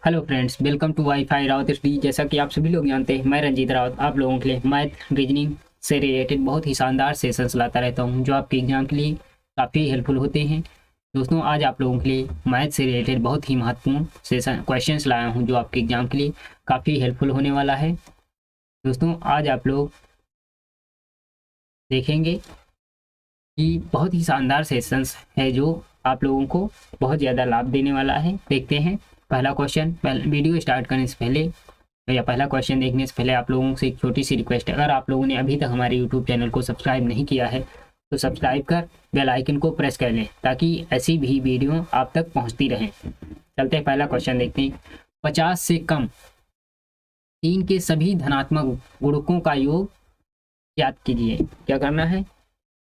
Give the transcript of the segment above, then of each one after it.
Hello friends, welcome to wifi Rawat study. जैसा कि आप सभी लोग जानते हैं, मैं रंजीत रावत आप लोगों के लिए मैथ रीजनिंग से रिलेटेड बहुत ही शानदार सेशंस लाता रहता हूं, जो आपके एग्जाम के लिए काफ़ी हेल्पफुल होते हैं। दोस्तों, आज आप लोगों के लिए मैथ से रिलेटेड बहुत ही महत्वपूर्ण सेशन क्वेश्चंस लाया हूं, जो आपके एग्जाम के लिए काफ़ी हेल्पफुल होने वाला है। दोस्तों, आज आप लोग देखेंगे कि बहुत ही शानदार सेशंस है, जो आप लोगों को बहुत ज़्यादा लाभ देने वाला है। देखते हैं पहला क्वेश्चन। वीडियो स्टार्ट करने से पहले या पहला क्वेश्चन देखने से पहले आप लोगों से एक छोटी सी रिक्वेस्ट है। अगर आप लोगों ने अभी तक हमारे यूट्यूब चैनल को सब्सक्राइब नहीं किया है तो सब्सक्राइब कर बेल आइकन को प्रेस कर लें, ताकि ऐसी भी वीडियो आप तक पहुंचती रहें। चलते हैं, पहला क्वेश्चन देखते हैं। 50 से कम 3 के सभी धनात्मक गुणकों का योग याद कीजिए। क्या करना है?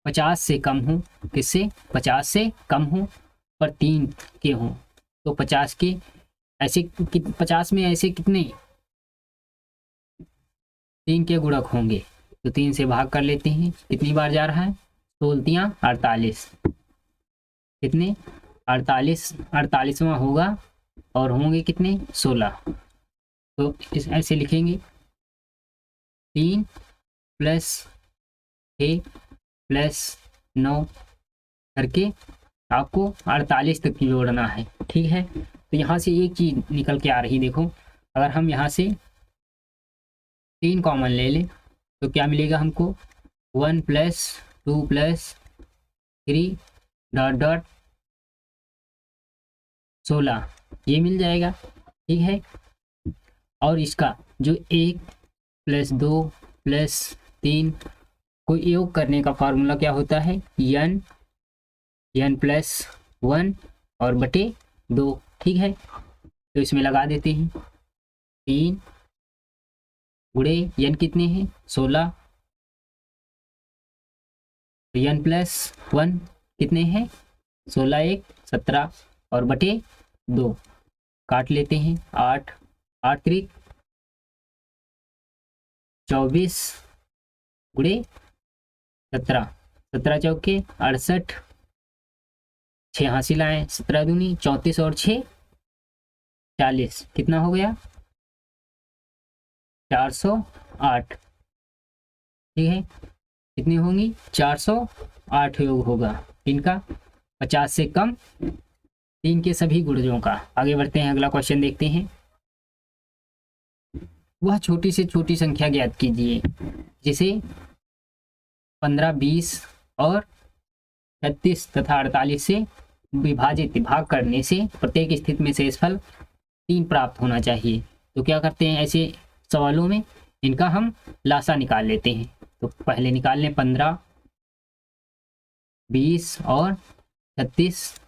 50 से कम हो, किससे? 50 से कम हो पर 3 के हों, तो 50 के ऐसे 50 में ऐसे कितने 3 के गुणक होंगे? तो 3 से भाग कर लेते हैं। कितनी बार जा रहा है? 16 48। कितने? 48 48वां होगा और होंगे कितने? 16। तो इस ऐसे लिखेंगे 3 प्लस 6 प्लस 9 करके आपको 48 तक जोड़ना है। ठीक है, तो यहाँ से एक चीज निकल के आ रही, देखो। अगर हम यहाँ से 3 कॉमन ले लें तो क्या मिलेगा हमको? 1 प्लस 2 प्लस 3 डॉट डॉट 16 ये मिल जाएगा। ठीक है, और इसका जो 1 प्लस 2 प्लस 3 को योग करने का फार्मूला क्या होता है? n प्लस 1 और बटे 2। ठीक है, तो इसमें लगा देते हैं 3 गुणे n कितने हैं? 16। n प्लस 1 कितने हैं? 16 1 17 और बटे 2 काट लेते हैं। 8 8 त्रिक 24 गुणे 17 17 चौके 68 6 हासिल आए। 17 दूनी 34 और 6 40। कितना हो गया? 408। ठीक है, कितनी होंगी? 408 योग होगा इनका 50 से कम 3 के सभी गुणजों का। आगे बढ़ते हैं, अगला क्वेश्चन देखते हैं। वह छोटी से छोटी संख्या ज्ञात कीजिए जिसे 15 20 और 36 तथा 48 से विभाजित भाग करने से प्रत्येक स्थिति में शेषफल 3 प्राप्त होना चाहिए। तो क्या करते हैं, ऐसे सवालों में इनका हम लासा निकाल लेते हैं। तो पहले निकाल लें 15 20 और 36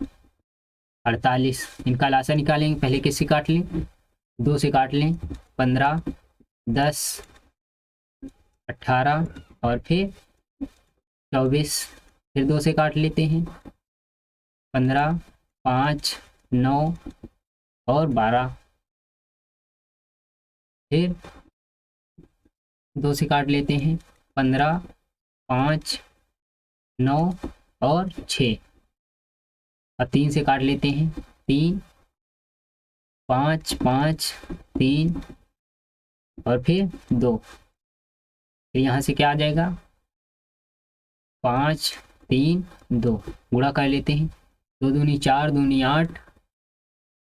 48। इनका लासा निकालेंगे। पहले किससे काट लें? 2 से काट लें। 15 10 18 और फिर 24। फिर 2 से काट लेते हैं। 15 5 9 और 12। फिर 2 से काट लेते हैं। 15 5 9 और 6। और 3 से काट लेते हैं। 3 5 5 3 और फिर 2। फिर यहाँ से क्या आ जाएगा? 5 3 2 गुणा कर लेते हैं। 2 दूनी 4 दूनी 8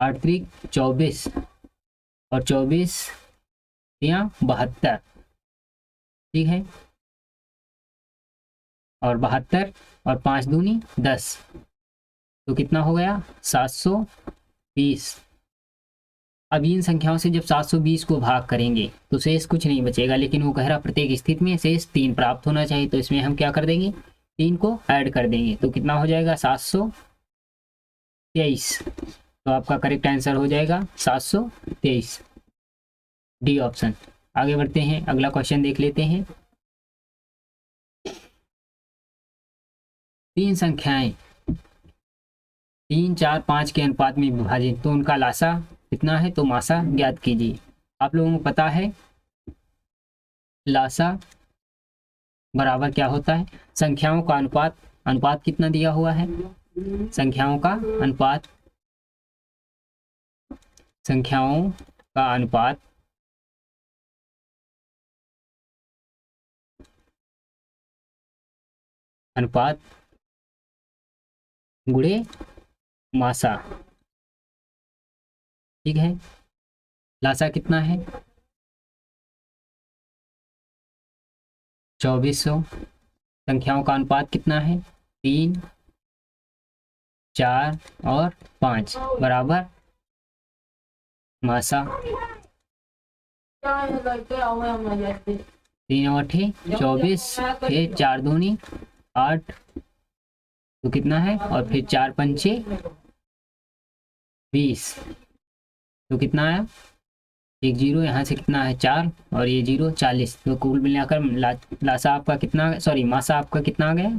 8 त्रिक 24 और 24 या 72। ठीक है, और 72 और 5 दूनी 10, तो कितना हो गया? 720। अब इन संख्याओं से जब 720 को भाग करेंगे तो शेष कुछ नहीं बचेगा, लेकिन वो कह रहा प्रत्येक स्थिति में शेष 3 प्राप्त होना चाहिए। तो इसमें हम क्या कर देंगे? 3 को ऐड कर देंगे, तो कितना हो जाएगा? 723। तो आपका करेक्ट आंसर हो जाएगा 723, डी ऑप्शन। आगे बढ़ते हैं, अगला क्वेश्चन देख लेते हैं। 3 संख्याएं 3 4 5 के अनुपात में विभाजित, तो उनका लासा कितना है? तो मासा ज्ञात कीजिए। आप लोगों को पता है लासा बराबर क्या होता है? संख्याओं का अनुपात। अनुपात कितना दिया हुआ है? संख्याओं का अनुपात संख्याओं का अनुपात गुणे मासा। ठीक है, लासा कितना है 2400। संख्याओं का अनुपात कितना है 3, 4 और 5 बराबर मासा। 3 और 24, फिर 4 दूनी 8, तो कितना है, और फिर 4 पंचे 20, तो कितना आया 1 जीरो, यहाँ से कितना है 4 और ये 0 40, तो कुल मिलाकर लासा आपका कितना, सॉरी मासा आपका कितना आ गया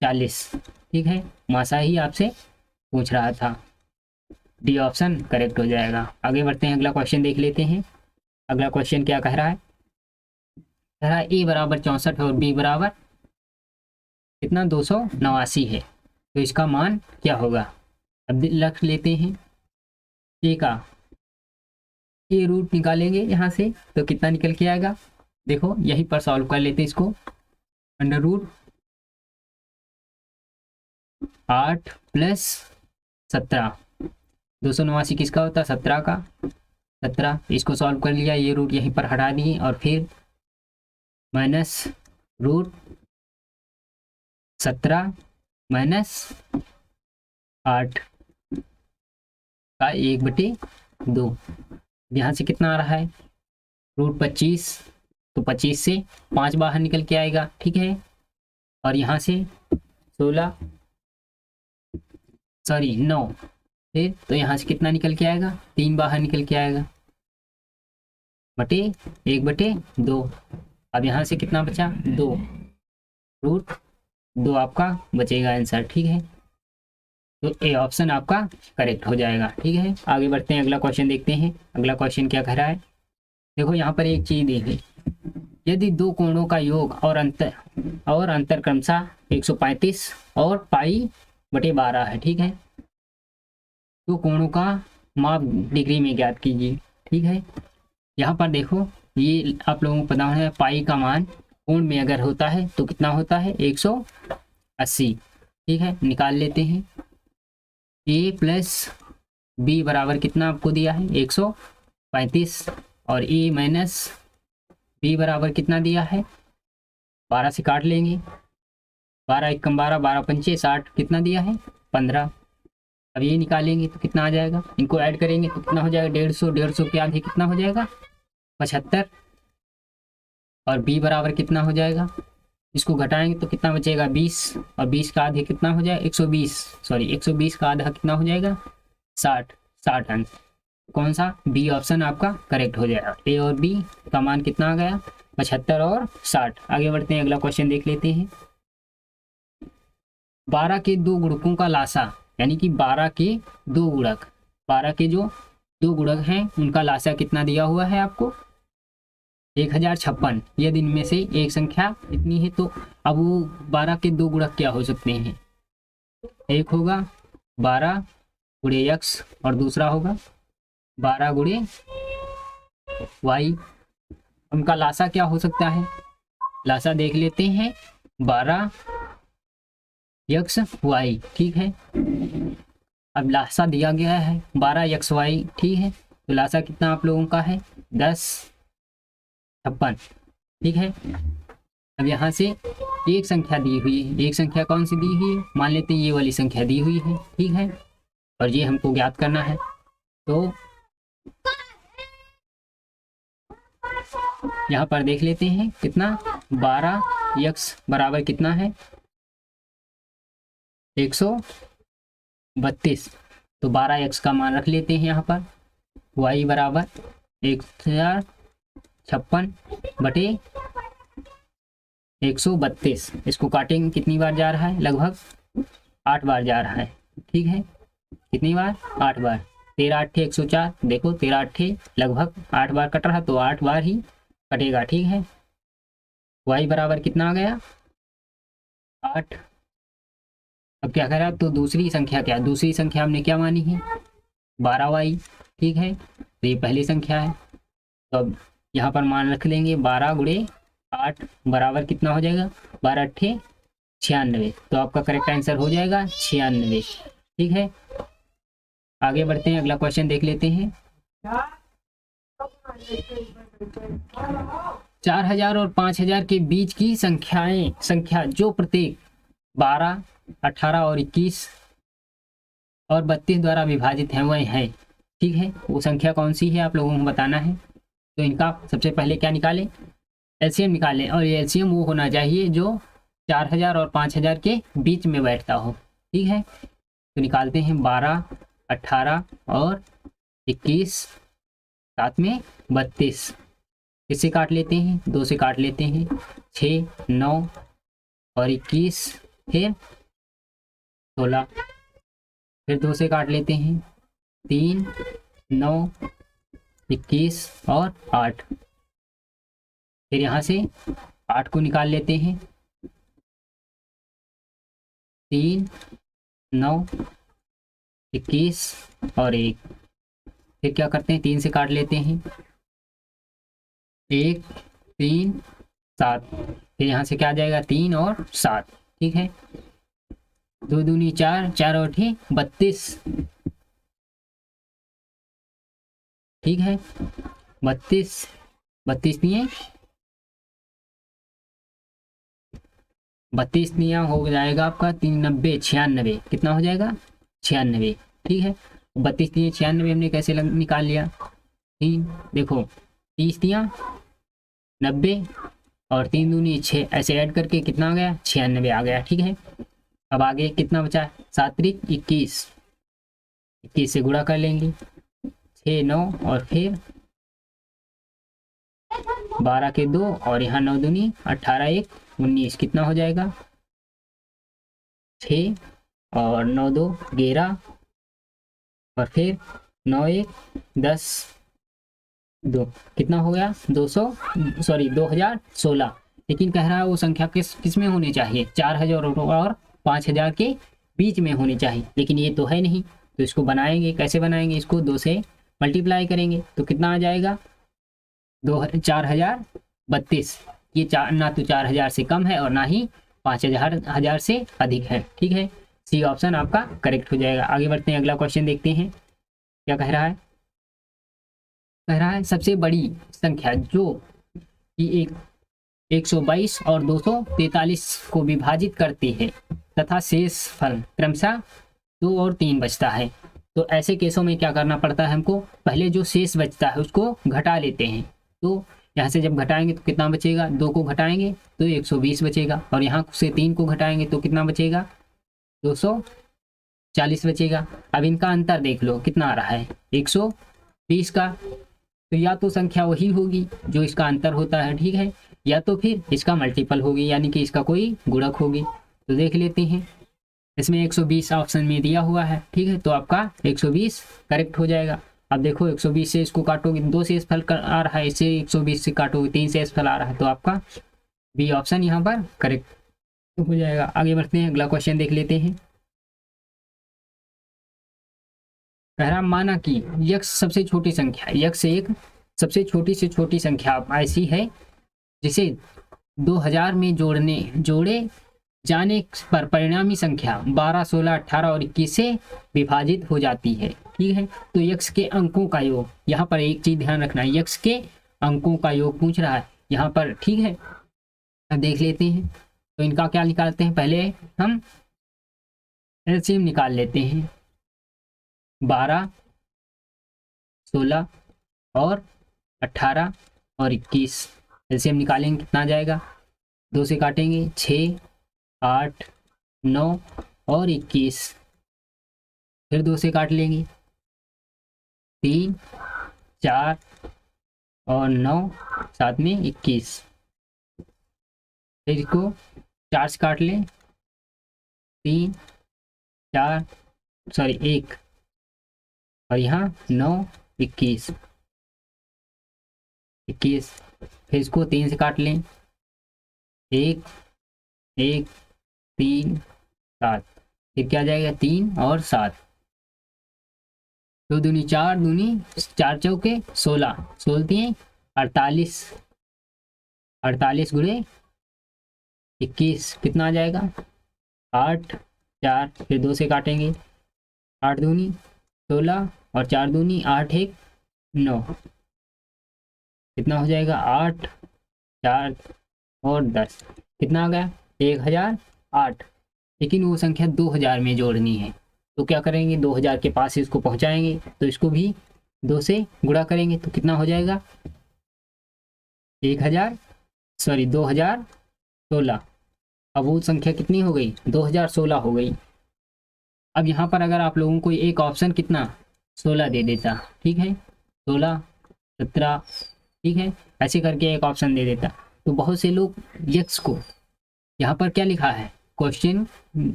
40। ठीक है, मासा ही आपसे पूछ रहा था, डी ऑप्शन करेक्ट हो जाएगा। आगे बढ़ते हैं, अगला क्वेश्चन देख लेते हैं। अगला क्वेश्चन क्या कह रहा है, कह रहा है ए बराबर 64 और बी बराबर कितना 289 है, तो इसका मान क्या होगा। अब रख लेते हैं ए का, ए रूट निकालेंगे यहाँ से तो कितना निकल के आएगा, देखो यहीं पर सॉल्व कर लेते हैं इसको। अंडर रूट 8 प्लस 17, 289 किसका होता है 17 का, 17, इसको सॉल्व कर लिया, ये रूट यहीं पर हटा दिए और फिर माइनस रूट 17 माइनस 8 का 1/2, यहाँ से कितना आ रहा है रूट 25, तो 25 से 5 बाहर निकल के आएगा। ठीक है, और यहाँ से 16, सॉरी 9, फिर तो यहाँ से कितना निकल के आएगा 3 बाहर निकल के आएगा बटे 1/2। अब यहाँ से कितना बचा 2, रूट 2 आपका बचेगा आंसर। ठीक है, तो ए ऑप्शन आपका करेक्ट हो जाएगा। ठीक है, आगे बढ़ते हैं, अगला क्वेश्चन देखते हैं। अगला क्वेश्चन क्या कह रहा है, देखो यहाँ पर एक चीज दी गई, यदि दो कोणों का योग और अंतर क्रमशः 135 और पाई/12 है। ठीक है, दो कोणों का माप डिग्री में ज्ञात कीजिए। ठीक है, यहाँ पर देखो ये आप लोगों को पता है पाई का मान कोण में अगर होता है तो कितना होता है 180। ठीक है, निकाल लेते हैं, ए प्लस बी बराबर कितना आपको दिया है 135 और ए माइनस बी बराबर कितना दिया है 12 से काट लेंगे, 12 एकम 12, 12 पंचे 60, कितना दिया है 15। अब ये निकालेंगे तो कितना आ जाएगा, इनको ऐड करेंगे तो कितना हो जाएगा 150, 150 के आधे कितना हो जाएगा 75, और बी बराबर कितना हो जाएगा, इसको घटाएंगे तो कितना बचेगा 20, और 20 का आधे कितना हो जाएगा 120, सॉरी 120 का आधा कितना हो जाएगा 60 अंक। कौन सा बी ऑप्शन आपका करेक्ट हो जाएगा। ए और बी का मान कितना आ गया 75 और 60। आगे बढ़ते हैं, अगला क्वेश्चन देख लेते हैं। 12 के दो गुणकों का लासा, यानी कि 12 के दो गुणक, 12 के जो दो गुणक हैं उनका लासा कितना दिया हुआ है आपको 1056। यदि इनमें से एक संख्या इतनी है तो अब वो 12 के दो गुणक क्या हो सकते हैं, एक होगा 12 गुणे x और दूसरा होगा 12 गुणे y। उनका लासा क्या हो सकता है, लासा देख लेते हैं 12 x y। ठीक है, अब लासा दिया गया है 12 x y। ठीक है, तो लासा कितना आप लोगों का है 1056। ठीक है, अब यहाँ से एक संख्या दी हुई है, एक संख्या कौन सी दी हुई है, मान लेते हैं ये वाली संख्या दी हुई है। ठीक है, और ये हमको ज्ञात करना है, तो यहाँ पर देख लेते हैं कितना 12x बराबर कितना है 132, तो 12x का मान रख लेते हैं यहाँ पर, y बराबर 1056 बटे 132। इसको काटेंगे कितनी बार जा रहा है, लगभग 8 बार जा रहा है। ठीक है, कितनी बार 8 बार, 13 8 104, देखो 13 8 लगभग 8 बार कट रहा, तो 8 बार ही कटेगा। ठीक है, y बराबर कितना आ गया 8। अब क्या करा, तो दूसरी संख्या क्या, दूसरी संख्या हमने क्या मानी है 12y, ठीक है। तो ये पहली संख्या है। तो अब यहाँ पर मान रख लेंगे 12 गुणे 8 बराबर कितना हो जाएगा, 12 अट्ठे 96। तो आपका करेक्ट आंसर हो जाएगा 96, ठीक है। आगे बढ़ते हैं, अगला क्वेश्चन देख लेते हैं। 4000 और 5000 के बीच की संख्या जो प्रत्येक 12, 18 और 21 और 32 द्वारा विभाजित है वह है, ठीक है। वो संख्या कौन सी है आप लोगों को बताना है। तो इनका सबसे पहले क्या निकालें, एलसीएम निकालें। और ये एलसीएम वो होना चाहिए जो 4000 और 5000 के बीच में बैठता हो, ठीक है। तो निकालते हैं 12, 18 और 21, साथ में 32। किससे काट लेते हैं, 2 से काट लेते हैं। 6, 9 और 21, फिर 16, फिर 2 से काट लेते हैं। 3, 9, 21 और 8। फिर यहाँ से 8 को निकाल लेते हैं। 3, 9, 21 और 1। फिर क्या करते हैं, 3 से काट लेते हैं। 1, 3, 7। फिर यहाँ से क्या आ जाएगा, 3 और 7, ठीक है। 2 दूनी 4, 4 और 8 32, ठीक है। 32 दिए, 32 दिया हो जाएगा आपका 3 90 96। कितना हो जाएगा, 96, ठीक है। 32 दिए 96 हमने कैसे निकाल लिया, 3 देखो 30 दिया 90 और 3 दूनी 6, ऐसे ऐड करके कितना आ गया, 96 आ गया, ठीक है। अब आगे कितना बचा, 7 त्रिक 21, 21 से गुणा कर लेंगे। 6, 9 और फिर 12 के 2 और यहाँ 9 दूनी 18, 1 19। कितना हो जाएगा, 6 और 9 2 11 और फिर 9 1 10 2। कितना हो गया, 2016। लेकिन कह रहा है वो संख्या किस में होनी चाहिए, 4000 और 5000 के बीच में होनी चाहिए, लेकिन ये तो है नहीं। तो इसको बनाएंगे, कैसे बनाएंगे, इसको 2 से मल्टीप्लाई करेंगे तो कितना आ जाएगा, 4032। ये ना तो 4000 से कम है और ना ही 5000 से अधिक है, ठीक है। सी ऑप्शन आपका करेक्ट हो जाएगा। आगे बढ़ते हैं, अगला क्वेश्चन देखते हैं क्या कह रहा है। कह रहा है सबसे बड़ी संख्या जो कि 122 और 243 को विभाजित करती है तथा शेष फल क्रमशः 2 और 3 बचता है। तो ऐसे केसों में क्या करना पड़ता है हमको, पहले जो शेष बचता है उसको घटा लेते हैं। तो यहाँ से जब घटाएंगे तो कितना बचेगा, 2 को घटाएंगे तो 120 बचेगा, और यहाँ से 3 को घटाएंगे तो कितना बचेगा, 240 बचेगा। अब इनका अंतर देख लो कितना आ रहा है, 120 का। तो या तो संख्या वही होगी जो इसका अंतर होता है, ठीक है, या तो फिर इसका मल्टीपल होगी, यानी कि इसका कोई गुणक होगी। तो देख लेते हैं, इसमें 120 ऑप्शन में दिया हुआ है, ठीक है। तो आपका 120 करेक्ट हो जाएगा। अब देखो 120 से इसको काटोगे 2 से फल आ रहा है, इससे 120 से काटोगे 3 से फल आ रहा है, तो आपका बी ऑप्शन यहाँ पर करेक्ट हो जाएगा। आगे बढ़ते हैं, अगला क्वेश्चन देख लेते हैं। पहला, माना कि यक्ष सबसे छोटी संख्या, यक्ष एक सबसे छोटी से छोटी संख्या ऐसी है जिसे 2000 में जोड़े जाने पर परिणामी संख्या 12, 16, 18 और 21 से विभाजित हो जाती है, ठीक है। तो यक्ष के अंकों का योग, यहाँ पर एक चीज ध्यान रखना है, यक्ष के अंकों का योग पूछ रहा है यहाँ पर, ठीक है। अब देख लेते हैं, तो इनका क्या निकालते हैं, पहले हम एलसीएम निकाल लेते हैं। 12, 16 और 18 और 21 एलसीएम निकालेंगे, कितना आ जाएगा, 2 से काटेंगे 6, 8, 9 और 21, फिर 2 से काट लेंगे 3, 4 और 9, साथ में 21, फिर इसको 4 से काट लें, 3, 4 सॉरी 1 और यहाँ 9, 21, फिर इसको 3 से काट लें, 1, 1, 3, 7, फिर क्या आ जाएगा 3 और 7, 2 दूनी 4, दूनी 4 चौके 16, 16 3 48, 48 गुणे 21 कितना आ जाएगा 8 4, फिर 2 से काटेंगे, 8 दूनी 16 और 4 दूनी 8 1 9, कितना हो जाएगा 8 4 और 10, कितना आ गया 1008। लेकिन वो संख्या 2000 में जोड़नी है, तो क्या करेंगे 2000 के पास इसको पहुंचाएंगे, तो इसको भी 2 से गुणा करेंगे, तो कितना हो जाएगा 2016। अब वो संख्या कितनी हो गई 2016 हो गई। अब यहाँ पर अगर आप लोगों को एक ऑप्शन कितना 16 दे देता, ठीक है 16 17, ठीक है ऐसे करके एक ऑप्शन दे देता, तो बहुत से लोग यक्स को, यहाँ पर क्या लिखा है क्वेश्चन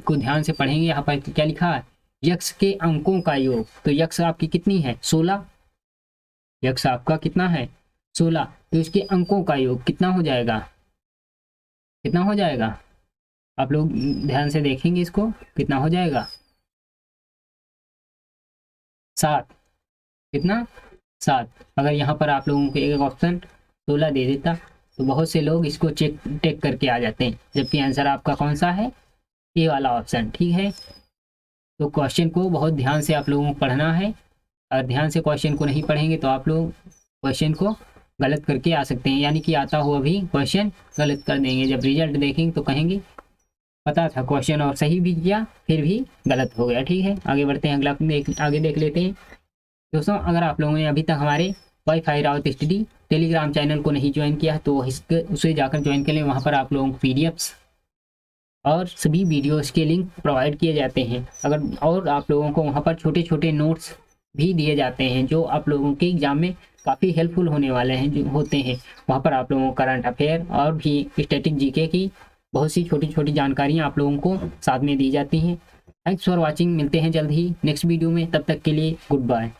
को ध्यान से पढ़ेंगे, यहाँ पर क्या लिखा है यक्स के अंकों का योग, तो यक्स आपकी कितनी है 16, यक्स आपका कितना है 16, तो इसके अंकों का योग कितना हो जाएगा, कितना हो जाएगा आप लोग ध्यान से देखेंगे इसको, कितना हो जाएगा 7, कितना 7। अगर यहाँ पर आप लोगों को एक ऑप्शन 16 दे देता तो बहुत से लोग इसको टेक करके आ जाते हैं, जबकि आंसर आपका कौन सा है ए वाला ऑप्शन, ठीक है। तो क्वेश्चन को बहुत ध्यान से आप लोगों को पढ़ना है, और ध्यान से क्वेश्चन को नहीं पढ़ेंगे तो आप लोग क्वेश्चन को गलत करके आ सकते हैं, यानी कि आता हुआ भी क्वेश्चन गलत कर देंगे, जब रिजल्ट देखेंगे तो कहेंगे पता था क्वेश्चन और सही भी किया फिर भी गलत हो गया, ठीक है। आगे बढ़ते हैं, अगला आगे देख लेते हैं दोस्तों। अगर आप लोगों ने अभी तक हमारे wifi Raut study Telegram channel को नहीं ज्वाइन किया है तो उसे जाकर ज्वाइन कर लें, वहाँ पर आप लोगों को पीडीएफ्स और सभी वीडियोस के लिंक प्रोवाइड किए जाते हैं। और आप लोगों को वहाँ पर छोटे छोटे नोट्स भी दिए जाते हैं जो आप लोगों के एग्जाम में काफ़ी हेल्पफुल होने वाले हैं, जो होते हैं वहाँ पर आप लोगों को करंट अफेयर और भी स्टैटिक जीके की बहुत सी छोटी छोटी जानकारियाँ आप लोगों को साथ में दी जाती हैं। थैंक्स फॉर वॉचिंग, मिलते हैं जल्द ही नेक्स्ट वीडियो में, तब तक के लिए गुड बाय।